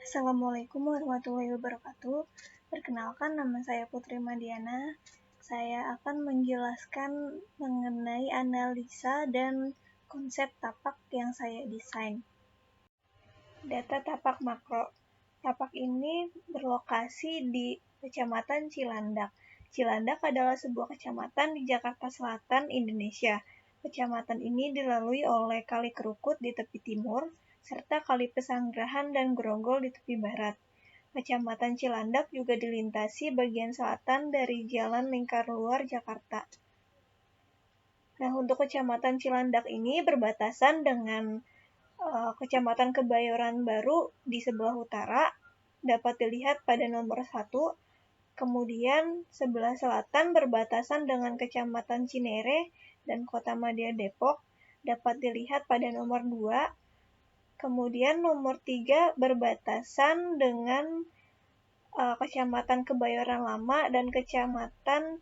Assalamualaikum warahmatullahi wabarakatuh. Perkenalkan, nama saya Putri Madiana. Saya akan menjelaskan mengenai analisa dan konsep tapak yang saya desain. Data tapak makro. Tapak ini berlokasi di Kecamatan Cilandak. Cilandak adalah sebuah kecamatan di Jakarta Selatan, Indonesia. Kecamatan ini dilalui oleh Kali Kerukut di tepi timur, serta Kali Pesanggerahan dan Grogol di tepi barat. Kecamatan Cilandak juga dilintasi bagian selatan dari Jalan Lingkar Luar Jakarta. Nah, untuk Kecamatan Cilandak ini berbatasan dengan Kecamatan Kebayoran Baru di sebelah utara, dapat dilihat pada nomor 1. Kemudian sebelah selatan berbatasan dengan Kecamatan Cinere dan Kota Madya Depok, dapat dilihat pada nomor 2. Kemudian nomor 3 berbatasan dengan Kecamatan Kebayoran Lama dan Kecamatan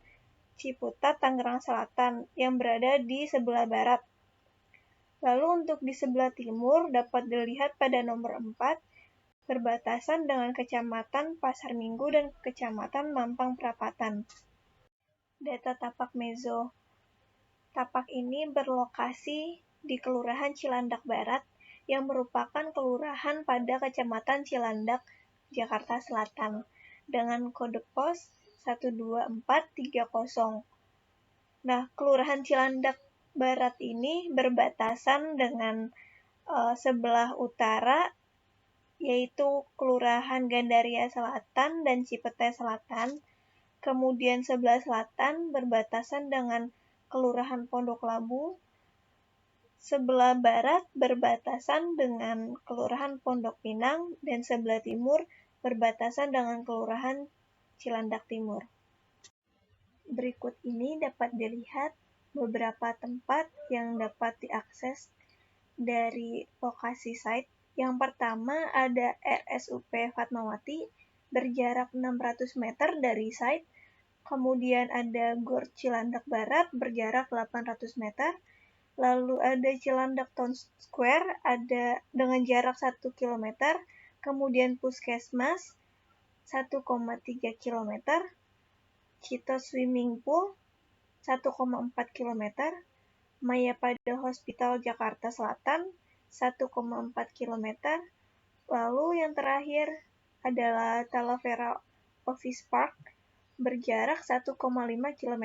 Ciputat, Tangerang Selatan yang berada di sebelah barat. Lalu untuk di sebelah timur dapat dilihat pada nomor 4 berbatasan dengan Kecamatan Pasar Minggu dan Kecamatan Mampang Perapatan. Data tapak mezo. Tapak ini berlokasi di Kelurahan Cilandak Barat yang merupakan kelurahan pada Kecamatan Cilandak, Jakarta Selatan dengan kode pos 12430. Nah, Kelurahan Cilandak Barat ini berbatasan dengan sebelah utara, yaitu Kelurahan Gandaria Selatan dan Cipete Selatan. Kemudian sebelah selatan berbatasan dengan Kelurahan Pondok Labu. Sebelah barat berbatasan dengan Kelurahan Pondok Pinang dan sebelah timur berbatasan dengan Kelurahan Cilandak Timur. Berikut ini dapat dilihat beberapa tempat yang dapat diakses dari lokasi site. Yang pertama ada RSUP Fatmawati berjarak 600 meter dari site. Kemudian ada Gor Cilandak Barat berjarak 800 meter. Lalu ada Cilandak Town Square ada dengan jarak 1 km. Kemudian Puskesmas 1,3 km. Cito Swimming Pool 1,4 km. Mayapada Hospital Jakarta Selatan 1,4 km. Lalu yang terakhir adalah Talavera Office Park berjarak 1,5 km.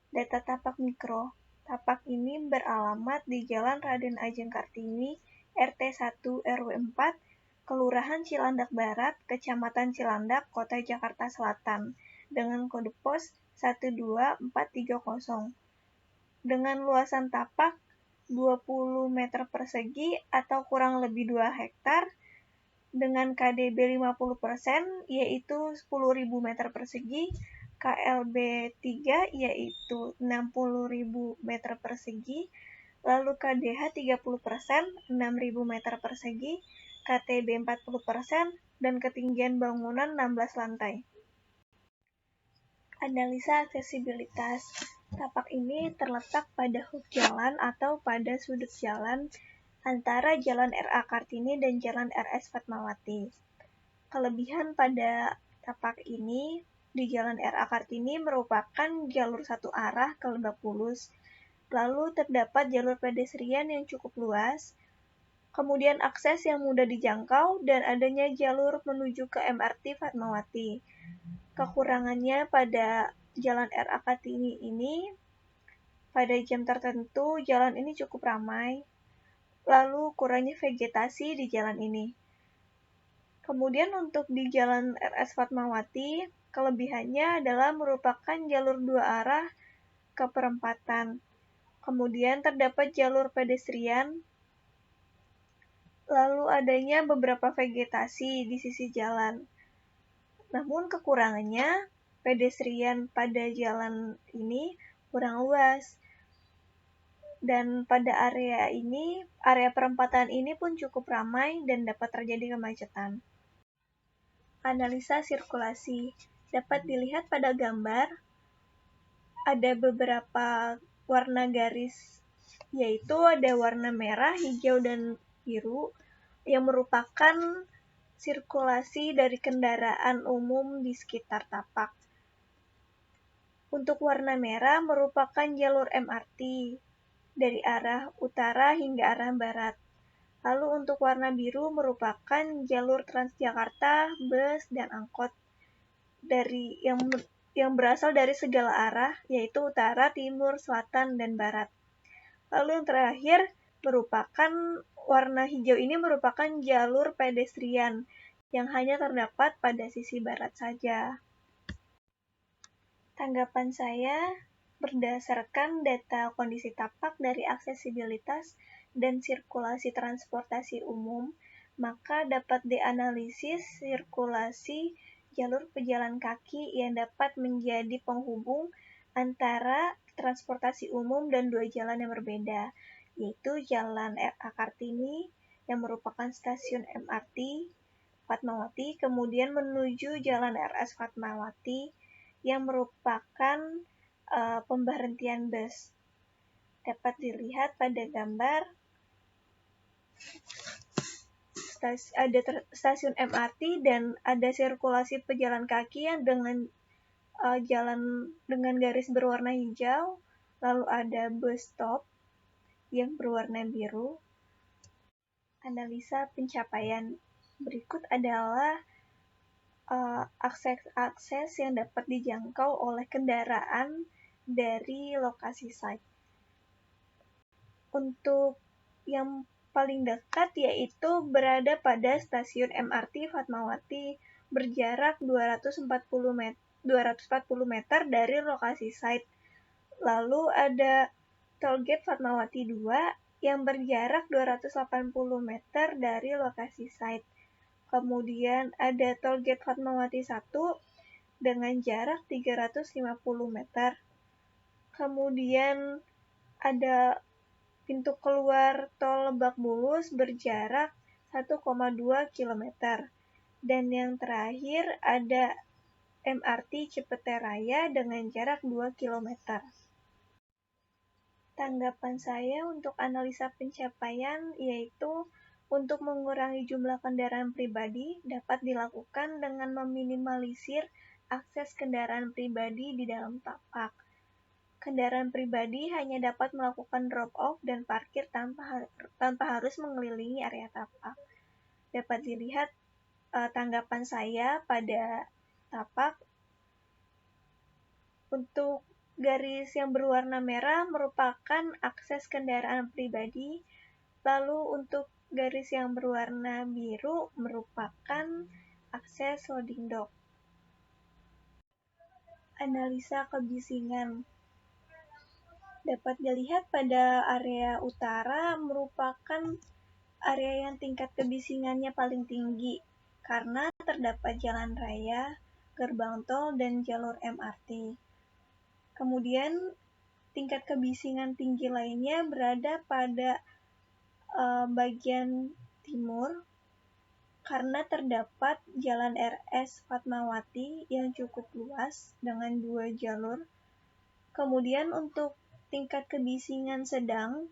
Data tapak mikro. Tapak ini beralamat di Jalan Raden Ajeng Kartini, RT 1 RW 4, Kelurahan Cilandak Barat, Kecamatan Cilandak, Kota Jakarta Selatan, dengan kode pos 12430. Dengan luasan tapak 20 meter persegi atau kurang lebih 2 hektar, dengan KDB 50%, yaitu 10.000 meter persegi, KLB 3, yaitu 60.000 meter persegi, lalu KDH 30%, 6.000 meter persegi, KTB 40%, dan ketinggian bangunan 16 lantai. Analisa aksesibilitas. Tapak ini terletak pada hook jalan atau pada sudut jalan antara Jalan RA Kartini dan Jalan RS Fatmawati. Kelebihan pada tapak ini di Jalan RA Kartini merupakan jalur satu arah ke Lebak Bulus. Lalu terdapat jalur pedestrian yang cukup luas, kemudian akses yang mudah dijangkau, dan adanya jalur menuju ke MRT Fatmawati. Kekurangannya pada Jalan RA Kartini ini, pada jam tertentu jalan ini cukup ramai, lalu kurangnya vegetasi di jalan ini. Kemudian untuk di Jalan RS Fatmawati, kelebihannya adalah merupakan jalur 2 arah ke perempatan. Kemudian terdapat jalur pedestrian, lalu adanya beberapa vegetasi di sisi jalan. Namun kekurangannya, pedestrian pada jalan ini kurang luas. Dan pada area perempatan ini pun cukup ramai dan dapat terjadi kemacetan. Analisa sirkulasi. Dapat dilihat pada gambar, ada beberapa warna garis, yaitu ada warna merah, hijau, dan biru. yang merupakan sirkulasi dari kendaraan umum di sekitar tapak. Untuk warna merah merupakan jalur MRT dari arah utara hingga arah barat. Lalu untuk warna biru merupakan jalur Transjakarta, bus, dan angkot dari yang berasal dari segala arah, yaitu utara, timur, selatan, dan barat. Lalu yang terakhir merupakan warna hijau ini merupakan jalur pedestrian yang hanya terdapat pada sisi barat saja. Tanggapan saya berdasarkan data kondisi tapak dari aksesibilitas dan sirkulasi transportasi umum, maka dapat dianalisis sirkulasi jalur pejalan kaki yang dapat menjadi penghubung antara transportasi umum dan dua jalan yang berbeda, yaitu Jalan R.A. Kartini yang merupakan stasiun MRT Fatmawati, kemudian menuju Jalan RS Fatmawati yang merupakan pemberhentian bus. Dapat dilihat pada gambar ada stasiun MRT dan ada sirkulasi pejalan kaki yang dengan jalan dengan garis berwarna hijau, lalu ada bus stop yang berwarna biru. Analisa pencapaian berikut adalah akses yang dapat dijangkau oleh kendaraan dari lokasi site. Untuk yang paling dekat yaitu berada pada stasiun MRT Fatmawati berjarak 240 meter dari lokasi site. Lalu ada Tollgate Fatmawati 2 yang berjarak 280 meter dari lokasi site. Kemudian ada Tollgate Fatmawati 1 dengan jarak 350 meter. Kemudian ada pintu keluar tol Lebak Bulus berjarak 1,2 km. Dan yang terakhir ada MRT Cipete Raya dengan jarak 2 km. Tanggapan saya untuk analisa pencapaian yaitu untuk mengurangi jumlah kendaraan pribadi dapat dilakukan dengan meminimalisir akses kendaraan pribadi di dalam tapak. Kendaraan pribadi hanya dapat melakukan drop-off dan parkir tanpa harus mengelilingi area tapak. Dapat dilihat tanggapan saya pada tapak. Untuk garis yang berwarna merah merupakan akses kendaraan pribadi, lalu untuk garis yang berwarna biru merupakan akses loading dock. Analisa kebisingan dapat dilihat pada area utara merupakan area yang tingkat kebisingannya paling tinggi karena terdapat jalan raya, gerbang tol, dan jalur MRT. Kemudian tingkat kebisingan tinggi lainnya berada pada bagian timur karena terdapat Jalan RS Fatmawati yang cukup luas dengan 2 jalur. Kemudian untuk tingkat kebisingan sedang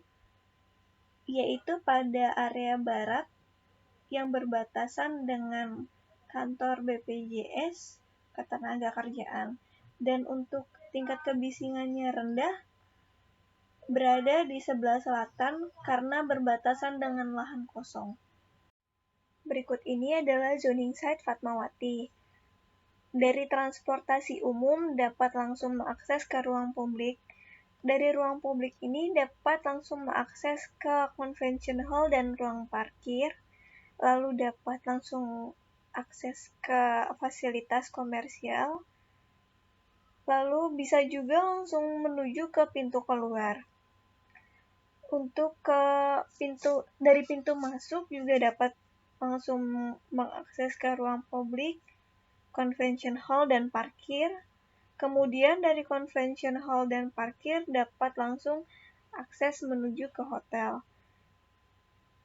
yaitu pada area barat yang berbatasan dengan kantor BPJS Ketenagakerjaan. Dan untuk tingkat kebisingannya rendah berada di sebelah selatan karena berbatasan dengan lahan kosong. Berikut ini adalah zoning site Fatmawati. Dari transportasi umum dapat langsung mengakses ke ruang publik. Dari ruang publik ini dapat langsung mengakses ke convention hall dan ruang parkir, lalu dapat langsung akses ke fasilitas komersial, lalu bisa juga langsung menuju ke pintu keluar. Untuk dari pintu masuk juga dapat langsung mengakses ke ruang publik, convention hall, dan parkir. Kemudian dari convention hall dan parkir dapat langsung akses menuju ke hotel.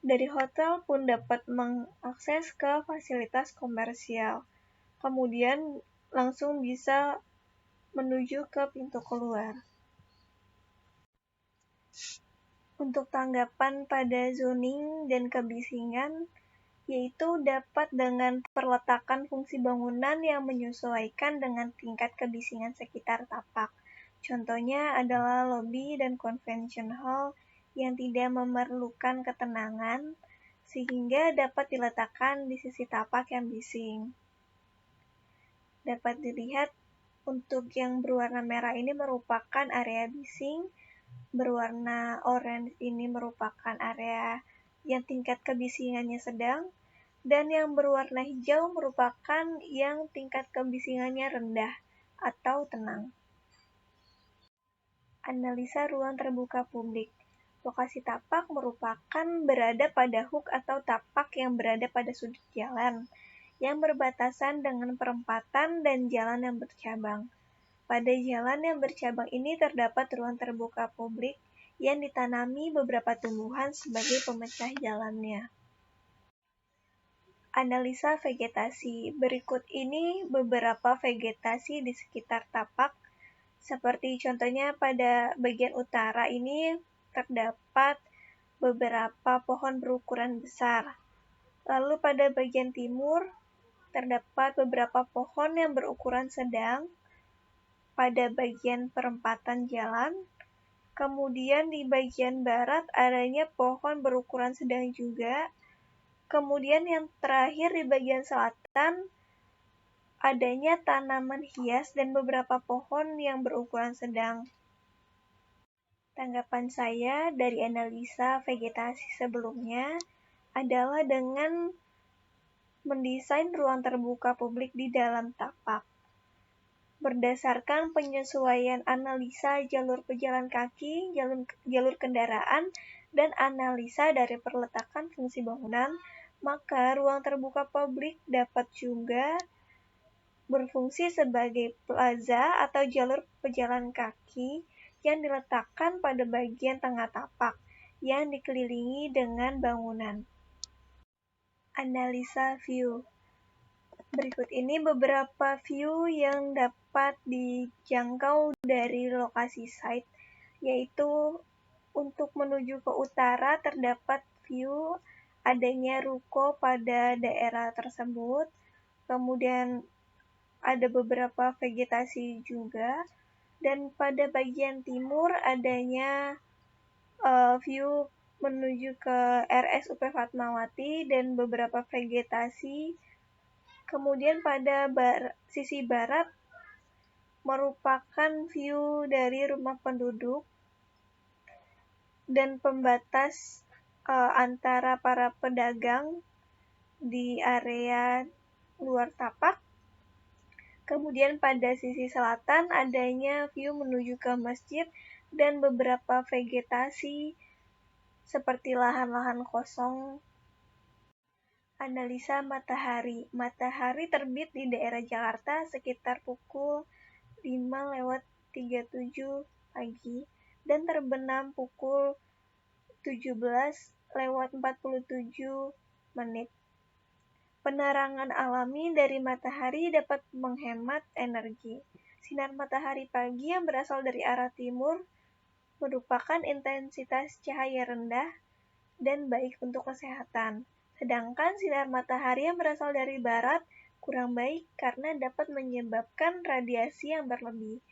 Dari hotel pun dapat mengakses ke fasilitas komersial. Kemudian langsung bisa menuju ke pintu keluar. Untuk tanggapan pada zoning dan kebisingan, yaitu dapat dengan perletakan fungsi bangunan yang menyesuaikan dengan tingkat kebisingan sekitar tapak. Contohnya adalah lobi dan convention hall yang tidak memerlukan ketenangan, sehingga dapat diletakkan di sisi tapak yang bising. Dapat dilihat untuk yang berwarna merah ini merupakan area bising, berwarna orange ini merupakan area yang tingkat kebisingannya sedang, dan yang berwarna hijau merupakan yang tingkat kebisingannya rendah atau tenang. Analisa ruang terbuka publik. Lokasi tapak merupakan berada pada hook atau tapak yang berada pada sudut jalan, yang berbatasan dengan perempatan dan jalan yang bercabang. Pada jalan yang bercabang ini terdapat ruang terbuka publik yang ditanami beberapa tumbuhan sebagai pemecah jalannya. Analisa vegetasi. Berikut ini beberapa vegetasi di sekitar tapak. Seperti contohnya pada bagian utara ini terdapat beberapa pohon berukuran besar. Lalu pada bagian timur terdapat beberapa pohon yang berukuran sedang pada bagian perempatan jalan. Kemudian di bagian barat adanya pohon berukuran sedang juga. Kemudian yang terakhir di bagian selatan adanya tanaman hias dan beberapa pohon yang berukuran sedang. Tanggapan saya dari analisa vegetasi sebelumnya adalah dengan mendesain ruang terbuka publik di dalam tapak. Berdasarkan penyesuaian analisa jalur pejalan kaki, jalur kendaraan, dan analisa dari perletakan fungsi bangunan, maka ruang terbuka publik dapat juga berfungsi sebagai plaza atau jalur pejalan kaki yang diletakkan pada bagian tengah tapak yang dikelilingi dengan bangunan. Analisa view. Berikut ini beberapa view yang dapat dijangkau dari lokasi site, yaitu untuk menuju ke utara terdapat view adanya ruko pada daerah tersebut, kemudian ada beberapa vegetasi juga, dan pada bagian timur adanya view menuju ke RSUP Fatmawati dan beberapa vegetasi. Kemudian pada sisi barat merupakan view dari rumah penduduk dan pembatas antara para pedagang di area luar tapak. Kemudian pada sisi selatan adanya view menuju ke masjid dan beberapa vegetasi seperti lahan-lahan kosong. Analisa matahari. Matahari terbit di daerah Jakarta sekitar pukul 5:37 pagi dan terbenam pukul 17:47. Penerangan alami dari matahari dapat menghemat energi. Sinar matahari pagi yang berasal dari arah timur merupakan intensitas cahaya rendah dan baik untuk kesehatan. Sedangkan sinar matahari yang berasal dari barat kurang baik karena dapat menyebabkan radiasi yang berlebih.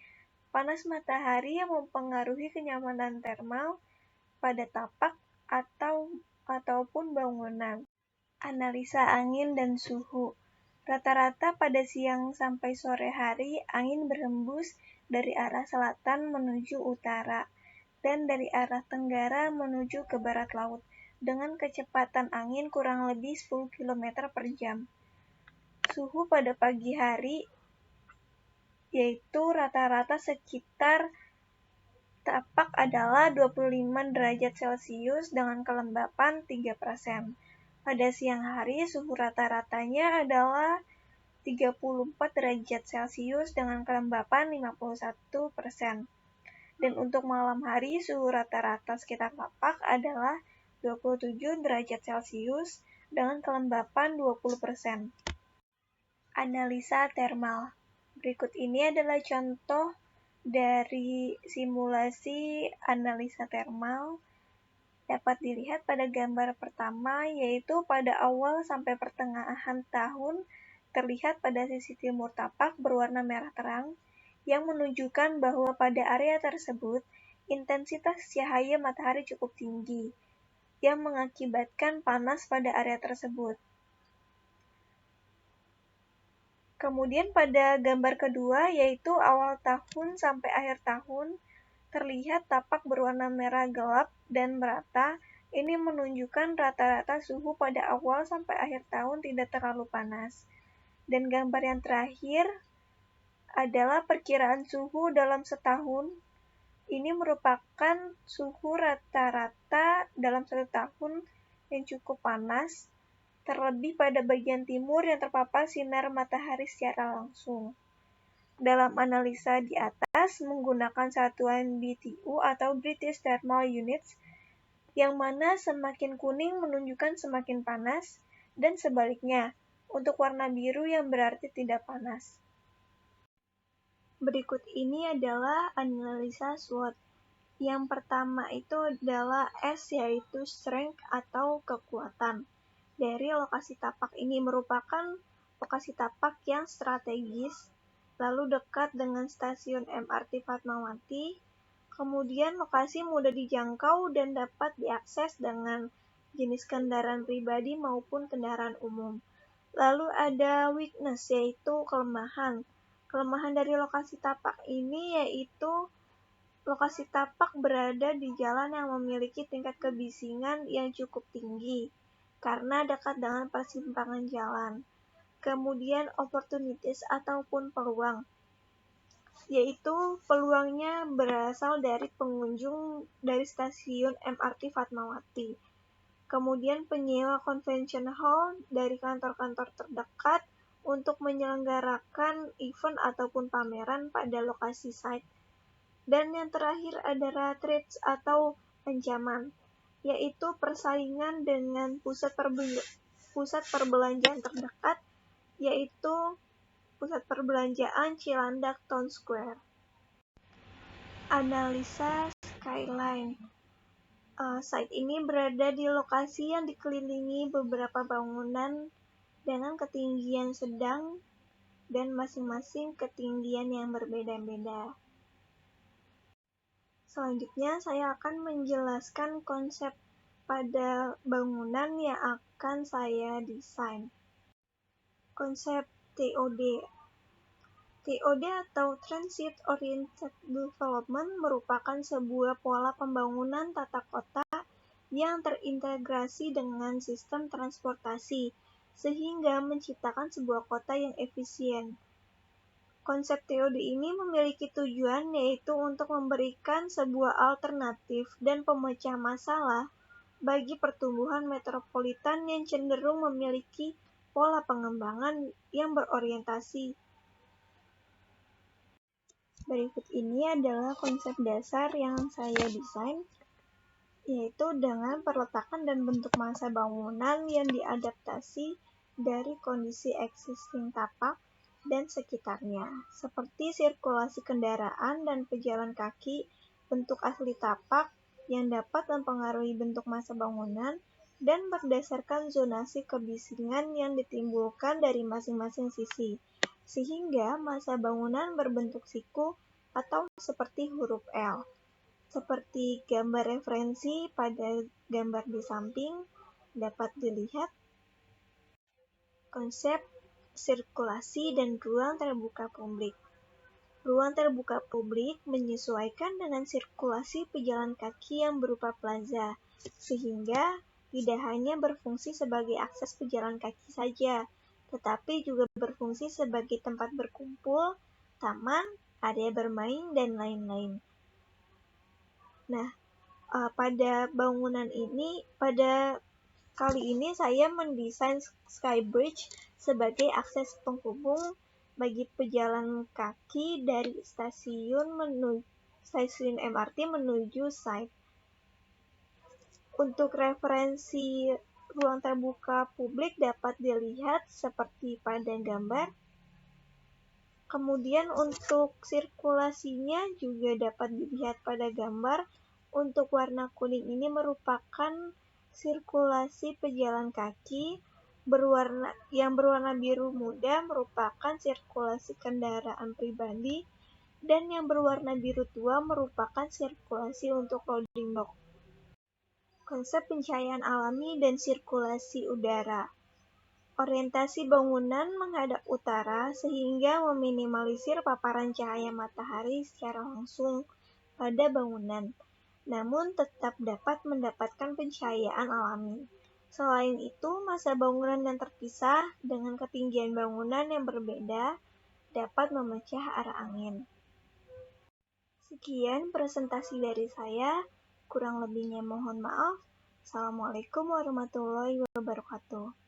Panas matahari yang mempengaruhi kenyamanan termal pada tapak ataupun bangunan. Analisa angin dan suhu. Rata-rata pada siang sampai sore hari, angin berhembus dari arah selatan menuju utara dan dari arah tenggara menuju ke barat laut dengan kecepatan angin kurang lebih 10 km per jam. Suhu pada pagi hari yaitu rata-rata sekitar tapak adalah 25 derajat Celcius dengan kelembapan 3%. Pada siang hari, suhu rata-ratanya adalah 34 derajat Celcius dengan kelembapan 51%. Dan untuk malam hari, suhu rata-rata sekitar tapak adalah 27 derajat Celcius dengan kelembapan 20%. Analisa termal. Berikut ini adalah contoh dari simulasi analisa termal dapat dilihat pada gambar pertama, yaitu pada awal sampai pertengahan tahun terlihat pada sisi timur tapak berwarna merah terang, yang menunjukkan bahwa pada area tersebut intensitas cahaya matahari cukup tinggi, yang mengakibatkan panas pada area tersebut. Kemudian pada gambar kedua, yaitu awal tahun sampai akhir tahun, terlihat tapak berwarna merah gelap dan merata. Ini menunjukkan rata-rata suhu pada awal sampai akhir tahun tidak terlalu panas. Dan gambar yang terakhir adalah perkiraan suhu dalam setahun. Ini merupakan suhu rata-rata dalam satu tahun yang cukup panas, terlebih pada bagian timur yang terpapar sinar matahari secara langsung. Dalam analisa di atas menggunakan satuan BTU atau British Thermal Units, yang mana semakin kuning menunjukkan semakin panas, dan sebaliknya, untuk warna biru yang berarti tidak panas. Berikut ini adalah analisa SWOT. Yang pertama itu adalah S, yaitu strength atau kekuatan. Dari lokasi tapak ini merupakan lokasi tapak yang strategis, lalu dekat dengan stasiun MRT Fatmawati, kemudian lokasi mudah dijangkau dan dapat diakses dengan jenis kendaraan pribadi maupun kendaraan umum. Lalu ada weakness, yaitu kelemahan. Kelemahan dari lokasi tapak ini yaitu lokasi tapak berada di jalan yang memiliki tingkat kebisingan yang cukup tinggi karena dekat dengan persimpangan jalan. Kemudian opportunities ataupun peluang, yaitu peluangnya berasal dari pengunjung dari stasiun MRT Fatmawati. Kemudian penyewa convention hall dari kantor-kantor terdekat untuk menyelenggarakan event ataupun pameran pada lokasi site. Dan yang terakhir adalah threats atau ancaman, yaitu persaingan dengan pusat perbelanjaan terdekat, yaitu pusat perbelanjaan Cilandak Town Square. Analisa skyline. Site ini berada di lokasi yang dikelilingi beberapa bangunan dengan ketinggian sedang dan masing-masing ketinggian yang berbeda-beda. Selanjutnya, saya akan menjelaskan konsep pada bangunan yang akan saya desain. Konsep TOD. TOD atau Transit Oriented Development merupakan sebuah pola pembangunan tata kota yang terintegrasi dengan sistem transportasi, sehingga menciptakan sebuah kota yang efisien. Konsep TOD ini memiliki tujuan yaitu untuk memberikan sebuah alternatif dan pemecah masalah bagi pertumbuhan metropolitan yang cenderung memiliki pola pengembangan yang berorientasi. Berikut ini adalah konsep dasar yang saya desain, yaitu dengan perletakan dan bentuk massa bangunan yang diadaptasi dari kondisi existing tapak dan sekitarnya, seperti sirkulasi kendaraan dan pejalan kaki, bentuk asli tapak yang dapat mempengaruhi bentuk massa bangunan, dan berdasarkan zonasi kebisingan yang ditimbulkan dari masing-masing sisi, sehingga massa bangunan berbentuk siku atau seperti huruf L. Seperti gambar referensi pada gambar di samping dapat dilihat. Konsep sirkulasi dan ruang terbuka publik. Ruang terbuka publik menyesuaikan dengan sirkulasi pejalan kaki yang berupa plaza, sehingga tidak hanya berfungsi sebagai akses pejalan kaki saja, tetapi juga berfungsi sebagai tempat berkumpul, taman, area bermain, dan lain-lain. Nah, pada kali ini saya mendesain Skybridge sebagai akses penghubung bagi pejalan kaki dari stasiun MRT menuju site. Untuk referensi ruang terbuka publik dapat dilihat seperti pada gambar. Kemudian untuk sirkulasinya juga dapat dilihat pada gambar. Untuk warna kuning ini merupakan sirkulasi pejalan kaki, yang berwarna biru muda merupakan sirkulasi kendaraan pribadi, dan yang berwarna biru tua merupakan sirkulasi untuk loading dock. Konsep pencahayaan alami dan sirkulasi udara. Orientasi bangunan menghadap utara sehingga meminimalisir paparan cahaya matahari secara langsung pada bangunan, namun tetap dapat mendapatkan pencahayaan alami. Selain itu, masa bangunan yang terpisah dengan ketinggian bangunan yang berbeda dapat memecah arah angin. Sekian presentasi dari saya, kurang lebihnya mohon maaf. Assalamualaikum warahmatullahi wabarakatuh.